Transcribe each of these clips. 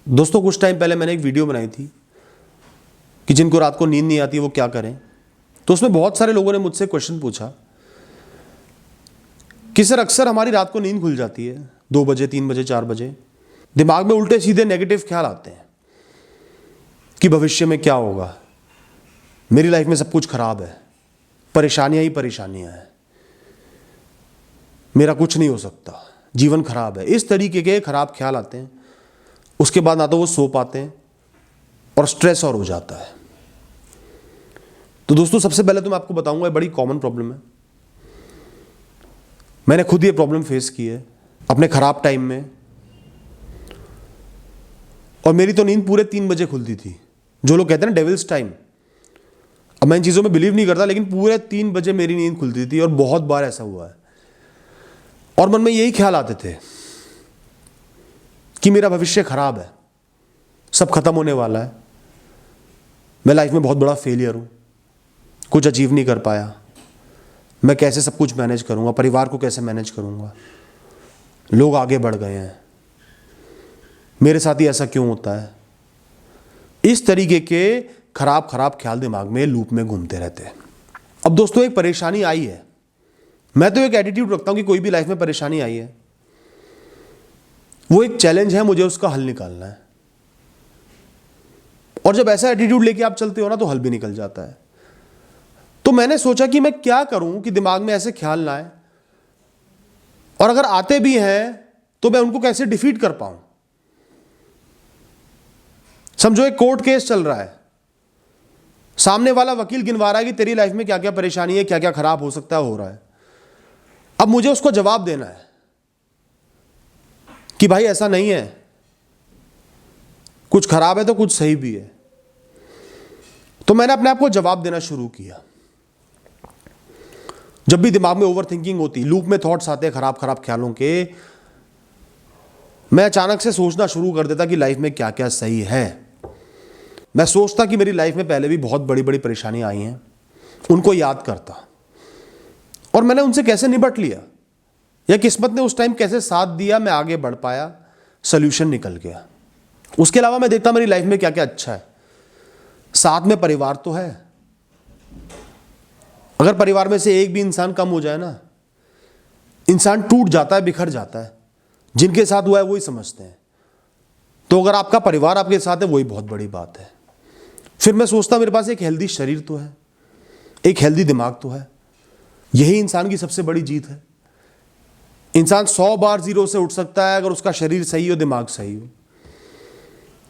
दोस्तों कुछ टाइम पहले मैंने एक वीडियो बनाई थी कि जिनको रात को नींद नहीं आती वो क्या करें। तो उसमें बहुत सारे लोगों ने मुझसे क्वेश्चन पूछा कि सर अक्सर हमारी रात को नींद खुल जाती है 2 बजे 3 बजे 4 बजे, दिमाग में उल्टे सीधे नेगेटिव ख्याल आते हैं कि भविष्य में क्या होगा, मेरी लाइफ में सब कुछ खराब है, परेशानियां ही परेशानियां हैं, मेरा कुछ नहीं हो सकता, जीवन खराब है। इस तरीके के खराब ख्याल आते हैं। उसके बाद ना तो वो सो पाते हैं और स्ट्रेस और हो जाता है। तो दोस्तों सबसे पहले तो मैं आपको बताऊंगा, ये बड़ी कॉमन प्रॉब्लम है। मैंने खुद ये प्रॉब्लम फेस की है अपने खराब टाइम में, और मेरी तो नींद पूरे 3 बजे खुलती थी, जो लोग कहते हैं ना डेविल्स टाइम। अब मैं इन चीज़ों में बिलीव नहीं करता, लेकिन पूरे 3 बजे मेरी नींद खुलती थी और बहुत बार ऐसा हुआ है। और मन में यही ख्याल आते थे कि मेरा भविष्य खराब है, सब खत्म होने वाला है, मैं लाइफ में बहुत बड़ा फेलियर हूं, कुछ अचीव नहीं कर पाया, मैं कैसे सब कुछ मैनेज करूंगा, परिवार को कैसे मैनेज करूंगा, लोग आगे बढ़ गए हैं, मेरे साथ ही ऐसा क्यों होता है। इस तरीके के खराब ख्याल दिमाग में लूप में घूमते रहते हैं। अब दोस्तों एक परेशानी आई है, मैं तो एक एटीट्यूड रखता हूं कि कोई भी लाइफ में परेशानी आई है वो एक चैलेंज है, मुझे उसका हल निकालना है। और जब ऐसा एटीट्यूड लेके आप चलते हो ना तो हल भी निकल जाता है। तो मैंने सोचा कि मैं क्या करूं कि दिमाग में ऐसे ख्याल ना आए, और अगर आते भी हैं तो मैं उनको कैसे डिफीट कर पाऊं। समझो एक कोर्ट केस चल रहा है, सामने वाला वकील गिनवा रहा है कि तेरी लाइफ में क्या क्या परेशानी है, क्या क्या खराब हो सकता है, हो रहा है। अब मुझे उसको जवाब देना है कि भाई ऐसा नहीं है, कुछ खराब है तो कुछ सही भी है। तो मैंने अपने आप को जवाब देना शुरू किया। जब भी दिमाग में ओवर थिंकिंग होती, लूप में थॉट्स आते हैं खराब ख्यालों के, मैं अचानक से सोचना शुरू कर देता कि लाइफ में क्या क्या सही है। मैं सोचता कि मेरी लाइफ में पहले भी बहुत बड़ी बड़ी परेशानियां आई हैं, उनको याद करता और मैंने उनसे कैसे निपट लिया, या किस्मत ने उस टाइम कैसे साथ दिया, मैं आगे बढ़ पाया, सोल्यूशन निकल गया। उसके अलावा मैं देखता मेरी लाइफ में क्या क्या अच्छा है। साथ में परिवार तो है, अगर परिवार में से एक भी इंसान कम हो जाए ना, इंसान टूट जाता है, बिखर जाता है। जिनके साथ हुआ है वही समझते हैं। तो अगर आपका परिवार आपके साथ है वही बहुत बड़ी बात है। फिर मैं सोचता मेरे पास एक हेल्दी शरीर तो है, एक हेल्दी दिमाग तो है। यही इंसान की सबसे बड़ी जीत है। इंसान 100 बार जीरो से उठ सकता है अगर उसका शरीर सही हो, दिमाग सही हो।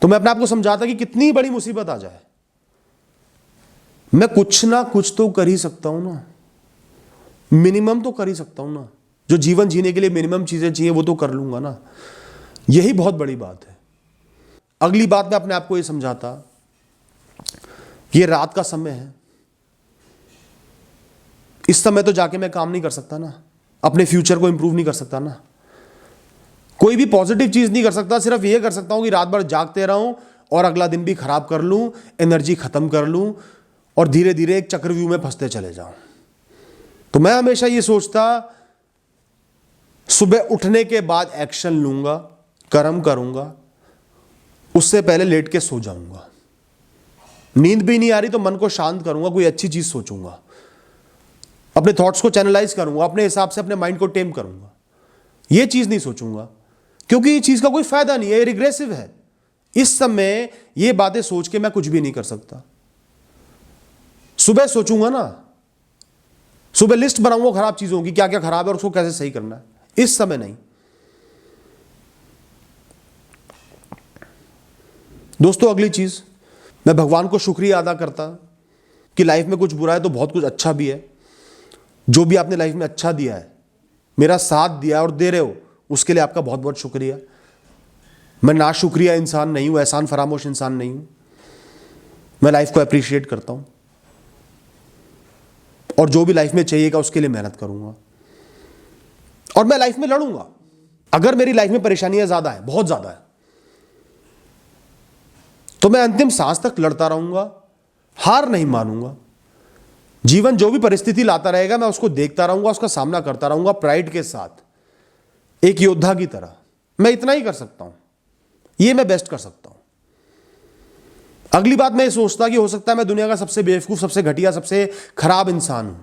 तो मैं अपने आप को समझाता कि कितनी बड़ी मुसीबत आ जाए, मैं कुछ ना कुछ तो कर ही सकता हूं ना, मिनिमम तो कर ही सकता हूं ना। जो जीवन जीने के लिए मिनिमम चीजें चाहिए वो तो कर लूंगा ना। यही बहुत बड़ी बात है। अगली बात मैं अपने आप को ये समझाता, ये रात का समय है, इस समय तो जाके मैं काम नहीं कर सकता ना, अपने फ्यूचर को इंप्रूव नहीं कर सकता ना, कोई भी पॉजिटिव चीज नहीं कर सकता। सिर्फ ये कर सकता हूं कि रात भर जागते रहूं और अगला दिन भी खराब कर लूं, एनर्जी खत्म कर लूं और धीरे धीरे एक चक्रव्यूह में फंसते चले जाऊं। तो मैं हमेशा ये सोचता, सुबह उठने के बाद एक्शन लूंगा, कर्म करूंगा, उससे पहले लेट के सो जाऊंगा। नींद भी नहीं आ रही तो मन को शांत करूंगा, कोई अच्छी चीज सोचूंगा, अपने थॉट्स को चैनलाइज करूंगा, अपने हिसाब से अपने माइंड को टेम करूंगा। ये चीज नहीं सोचूंगा क्योंकि ये चीज का कोई फायदा नहीं है, ये रिग्रेसिव है। इस समय ये बातें सोच के मैं कुछ भी नहीं कर सकता। सुबह सोचूंगा ना, सुबह लिस्ट बनाऊंगा खराब चीजों की, क्या क्या खराब है और उसको कैसे सही करना है। इस समय नहीं। दोस्तों अगली चीज, मैं भगवान को शुक्रिया अदा करता कि लाइफ में कुछ बुरा है तो बहुत कुछ अच्छा भी है। जो भी आपने लाइफ में अच्छा दिया है, मेरा साथ दिया और दे रहे हो, उसके लिए आपका बहुत बहुत शुक्रिया। मैं ना शुक्रिया इंसान नहीं हूं, एहसान फरामोश इंसान नहीं हूं। मैं लाइफ को अप्रिशिएट करता हूं और जो भी लाइफ में चाहिएगा उसके लिए मेहनत करूंगा और मैं लाइफ में लड़ूंगा। अगर मेरी लाइफ में परेशानियां ज्यादा है, बहुत ज्यादा है, तो मैं अंतिम सांस तक लड़ता रहूंगा, हार नहीं मानूंगा। जीवन जो भी परिस्थिति लाता रहेगा मैं उसको देखता रहूंगा, उसका सामना करता रहूंगा प्राइड के साथ, एक योद्धा की तरह। मैं इतना ही कर सकता हूं। ये मैं बेस्ट कर सकता हूं। अगली बात मैं ये सोचता कि हो सकता है मैं दुनिया का सबसे बेवकूफ, सबसे घटिया, सबसे खराब इंसान हूं।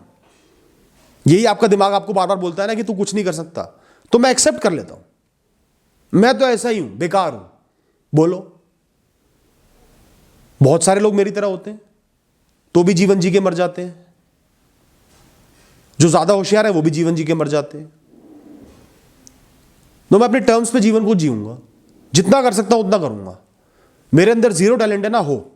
यही आपका दिमाग आपको बार बार बोलता है ना कि तू कुछ नहीं कर सकता, तो मैं एक्सेप्ट कर लेता हूं, मैं तो ऐसा ही हूं, बेकार हूं। बोलो, बहुत सारे लोग मेरी तरह होते हैं तो भी जीवन जी के मर जाते हैं। जो ज्यादा होशियार है वो भी जीवन जी के मर जाते हैं। तो मैं अपने टर्म्स पे जीवन को जीऊंगा, जितना कर सकता हूं उतना करूंगा। मेरे अंदर जीरो टैलेंट है ना, हो,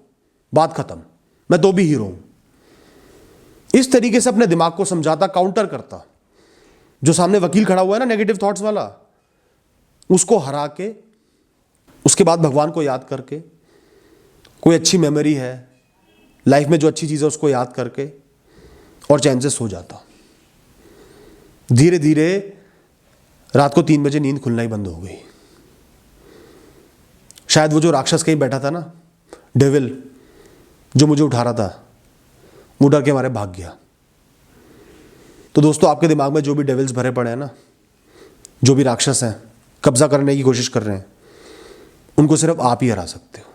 बात खत्म, मैं तो भी हीरो हूं। इस तरीके से अपने दिमाग को समझाता, काउंटर करता। जो सामने वकील खड़ा हुआ है ना नेगेटिव थॉट्स वाला, उसको हरा के, उसके बाद भगवान को याद करके, कोई अच्छी मेमोरी है लाइफ में, जो अच्छी चीज है उसको याद करके, और चैन से सो जाता। धीरे धीरे रात को 3 बजे नींद खुलना ही बंद हो गई। शायद वो जो राक्षस कहीं बैठा था ना, डेविल, जो मुझे उठा रहा था, वो डर के मारे भाग गया। तो दोस्तों, आपके दिमाग में जो भी डेविल्स भरे पड़े हैं ना, जो भी राक्षस हैं, कब्जा करने की कोशिश कर रहे हैं, उनको सिर्फ आप ही हरा सकते हो।